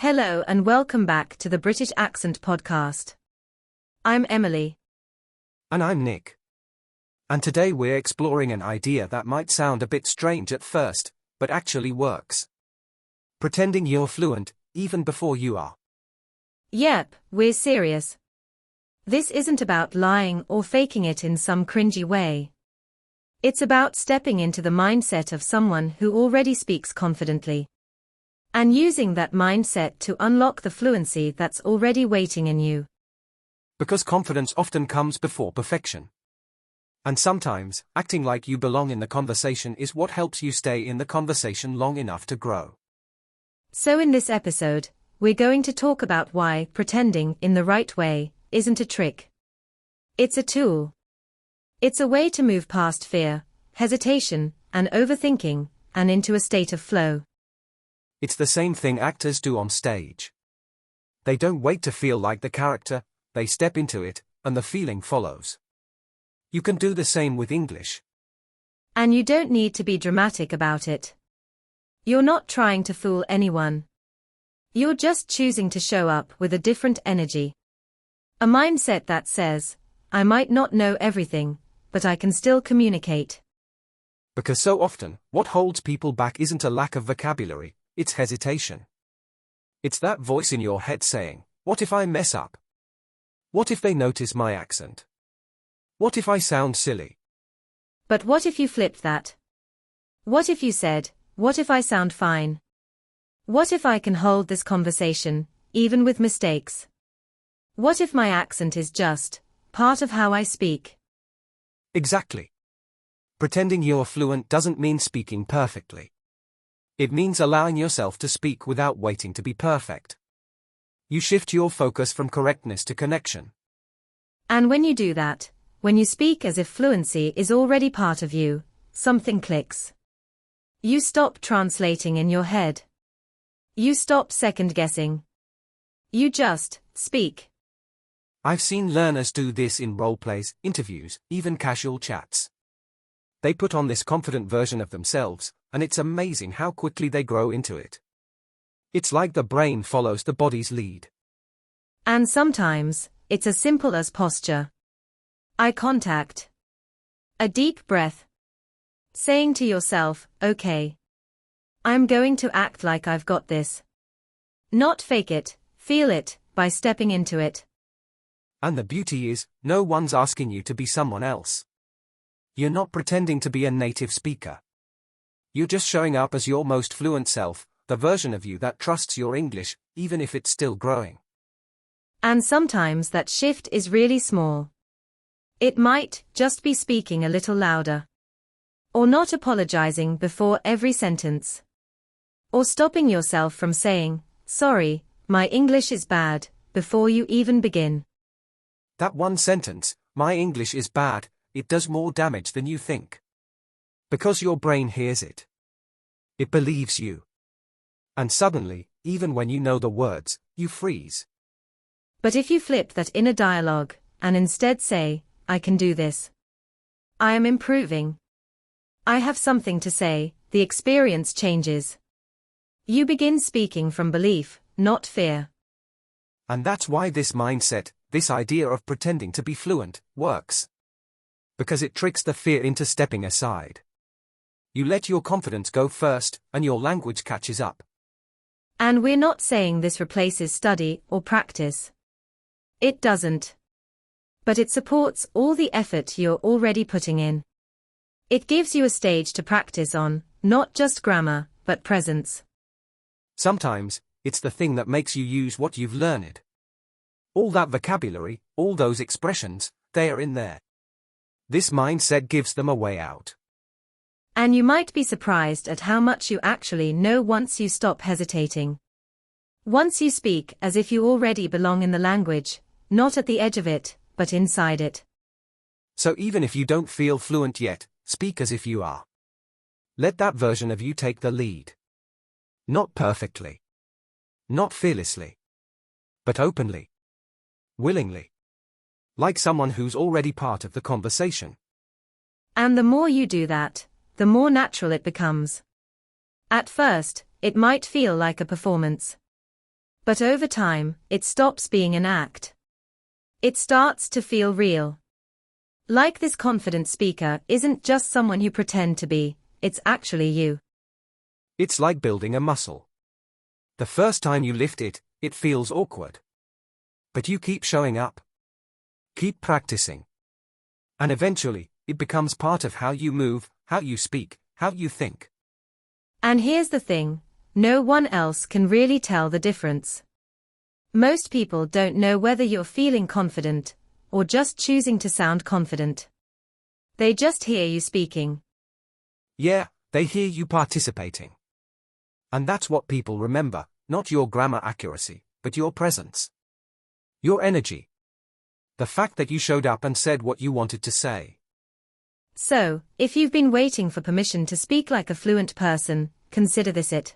Hello and welcome back to the British Accent Podcast. I'm Emily. And I'm Nick. And today we're exploring an idea that might sound a bit strange at first, but actually works. Pretending you're fluent, even before you are. Yep, we're serious. This isn't about lying or faking it in some cringy way. It's about stepping into the mindset of someone who already speaks confidently. And using that mindset to unlock the fluency that's already waiting in you. Because confidence often comes before perfection. And sometimes, acting like you belong in the conversation is what helps you stay in the conversation long enough to grow. So in this episode, we're going to talk about why pretending in the right way isn't a trick. It's a tool. It's a way to move past fear, hesitation, and overthinking, and into a state of flow. It's the same thing actors do on stage. They don't wait to feel like the character, they step into it, and the feeling follows. You can do the same with English. And you don't need to be dramatic about it. You're not trying to fool anyone. You're just choosing to show up with a different energy. A mindset that says, I might not know everything, but I can still communicate. Because so often, what holds people back isn't a lack of vocabulary, it's hesitation. It's that voice in your head saying, what if I mess up? What if they notice my accent? What if I sound silly? But what if you flipped that? What if you said, what if I sound fine? What if I can hold this conversation, even with mistakes? What if my accent is just part of how I speak? Exactly. Pretending you're fluent doesn't mean speaking perfectly. It means allowing yourself to speak without waiting to be perfect. You shift your focus from correctness to connection. And when you do that, when you speak as if fluency is already part of you, something clicks. You stop translating in your head. You stop second-guessing. You just speak. I've seen learners do this in role-plays, interviews, even casual chats. They put on this confident version of themselves, and it's amazing how quickly they grow into it. It's like the brain follows the body's lead. And sometimes, it's as simple as posture. Eye contact. A deep breath. Saying to yourself, okay. I'm going to act like I've got this. Not fake it, feel it, by stepping into it. And the beauty is, no one's asking you to be someone else. You're not pretending to be a native speaker. You're just showing up as your most fluent self, the version of you that trusts your English, even if it's still growing. And sometimes that shift is really small. It might just be speaking a little louder. Or not apologizing before every sentence. Or stopping yourself from saying, sorry, my English is bad, before you even begin. That one sentence, my English is bad, it does more damage than you think. Because your brain hears it. It believes you. And suddenly, even when you know the words, you freeze. But if you flip that inner dialogue, and instead say, I can do this. I am improving. I have something to say, the experience changes. You begin speaking from belief, not fear. And that's why this mindset, this idea of pretending to be fluent, works. Because it tricks the fear into stepping aside. You let your confidence go first, and your language catches up. And we're not saying this replaces study or practice. It doesn't. But it supports all the effort you're already putting in. It gives you a stage to practice on, not just grammar, but presence. Sometimes, it's the thing that makes you use what you've learned. All that vocabulary, all those expressions, they are in there. This mindset gives them a way out. And you might be surprised at how much you actually know once you stop hesitating. Once you speak as if you already belong in the language, not at the edge of it, but inside it. So even if you don't feel fluent yet, speak as if you are. Let that version of you take the lead. Not perfectly. Not fearlessly. But openly. Willingly. Like someone who's already part of the conversation. And the more you do that, the more natural it becomes. At first, it might feel like a performance. But over time, it stops being an act. It starts to feel real. Like this confident speaker isn't just someone you pretend to be, it's actually you. It's like building a muscle. The first time you lift it, it feels awkward. But you keep showing up. Keep practicing. And eventually, it becomes part of how you move, how you speak, how you think. And here's the thing, no one else can really tell the difference. Most people don't know whether you're feeling confident, or just choosing to sound confident. They just hear you speaking. Yeah, they hear you participating. And that's what people remember, not your grammar accuracy, but your presence. Your energy. The fact that you showed up and said what you wanted to say. So, if you've been waiting for permission to speak like a fluent person, consider this it.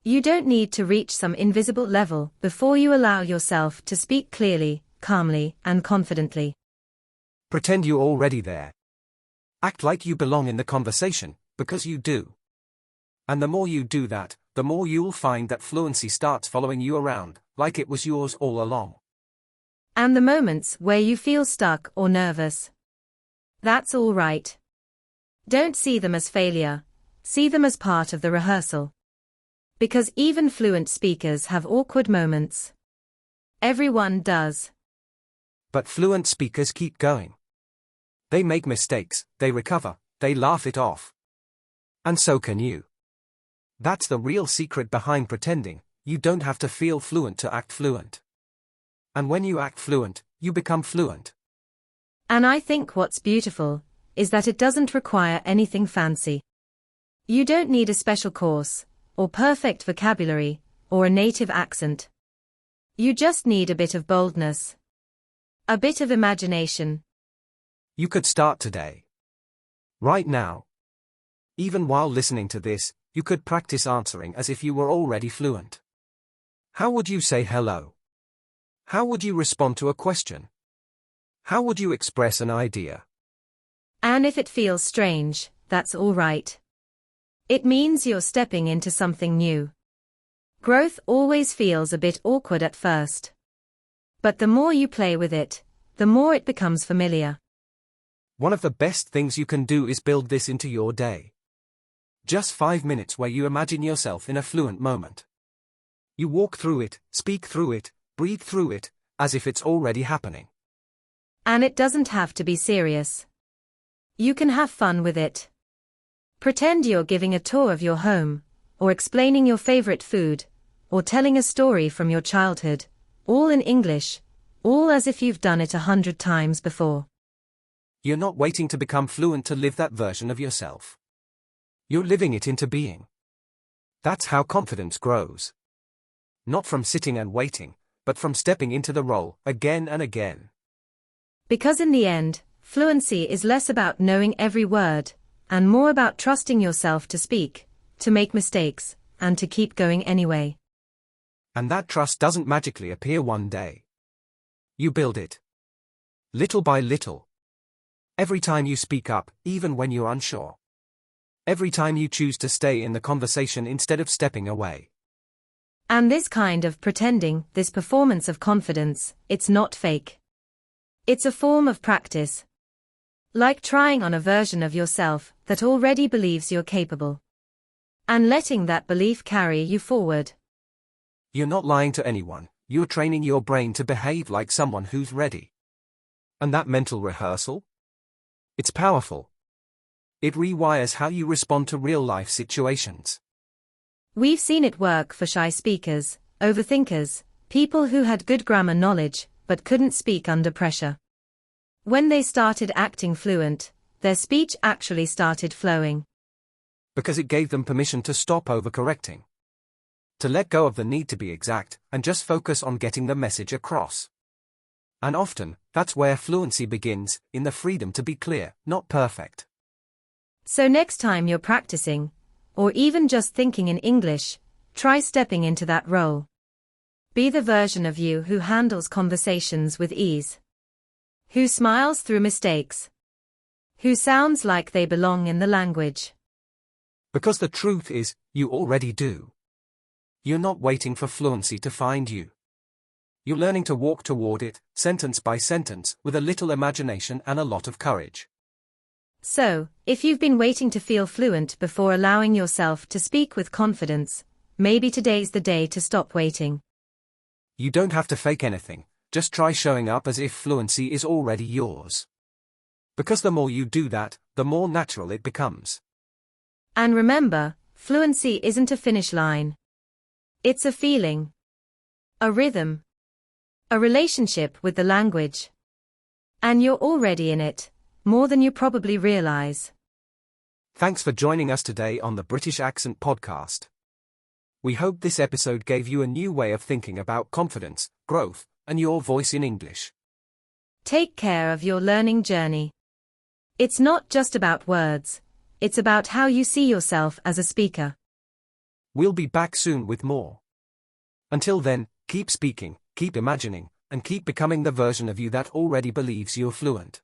You don't need to reach some invisible level before you allow yourself to speak clearly, calmly, and confidently. Pretend you're already there. Act like you belong in the conversation, because you do. And the more you do that, the more you'll find that fluency starts following you around, like it was yours all along. And the moments where you feel stuck or nervous, that's all right. Don't see them as failure, see them as part of the rehearsal. Because even fluent speakers have awkward moments. Everyone does. But fluent speakers keep going. They make mistakes, they recover, they laugh it off. And so can you. That's the real secret behind pretending. You don't have to feel fluent to act fluent. And when you act fluent, you become fluent. And I think what's beautiful is that it doesn't require anything fancy. You don't need a special course, or perfect vocabulary, or a native accent. You just need a bit of boldness. A bit of imagination. You could start today. Right now. Even while listening to this, you could practice answering as if you were already fluent. How would you say hello? How would you respond to a question? How would you express an idea? And if it feels strange, that's all right. It means you're stepping into something new. Growth always feels a bit awkward at first. But the more you play with it, the more it becomes familiar. One of the best things you can do is build this into your day. Just 5 minutes where you imagine yourself in a fluent moment. You walk through it, speak through it, breathe through it, as if it's already happening. And it doesn't have to be serious. You can have fun with it. Pretend you're giving a tour of your home, or explaining your favorite food, or telling a story from your childhood, all in English, all as if you've done it 100 times before. You're not waiting to become fluent to live that version of yourself. You're living it into being. That's how confidence grows. Not from sitting and waiting, but from stepping into the role again and again. Because in the end, fluency is less about knowing every word, and more about trusting yourself to speak, to make mistakes, and to keep going anyway. And that trust doesn't magically appear one day. You build it. Little by little. Every time you speak up, even when you're unsure. Every time you choose to stay in the conversation instead of stepping away. And this kind of pretending, this performance of confidence, it's not fake. It's a form of practice. Like trying on a version of yourself that already believes you're capable. And letting that belief carry you forward. You're not lying to anyone, you're training your brain to behave like someone who's ready. And that mental rehearsal? It's powerful. It rewires how you respond to real-life situations. We've seen it work for shy speakers, overthinkers, people who had good grammar knowledge, but couldn't speak under pressure. When they started acting fluent, their speech actually started flowing. Because it gave them permission to stop overcorrecting. To let go of the need to be exact, and just focus on getting the message across. And often, that's where fluency begins, in the freedom to be clear, not perfect. So next time you're practicing, or even just thinking in English, try stepping into that role. Be the version of you who handles conversations with ease. Who smiles through mistakes. Who sounds like they belong in the language. Because the truth is, you already do. You're not waiting for fluency to find you. You're learning to walk toward it, sentence by sentence, with a little imagination and a lot of courage. So, if you've been waiting to feel fluent before allowing yourself to speak with confidence, maybe today's the day to stop waiting. You don't have to fake anything, just try showing up as if fluency is already yours. Because the more you do that, the more natural it becomes. And remember, fluency isn't a finish line. It's a feeling. A rhythm. A relationship with the language. And you're already in it, more than you probably realize. Thanks for joining us today on the British Accent Podcast. We hope this episode gave you a new way of thinking about confidence, growth, and your voice in English. Take care of your learning journey. It's not just about words, it's about how you see yourself as a speaker. We'll be back soon with more. Until then, keep speaking, keep imagining, and keep becoming the version of you that already believes you're fluent.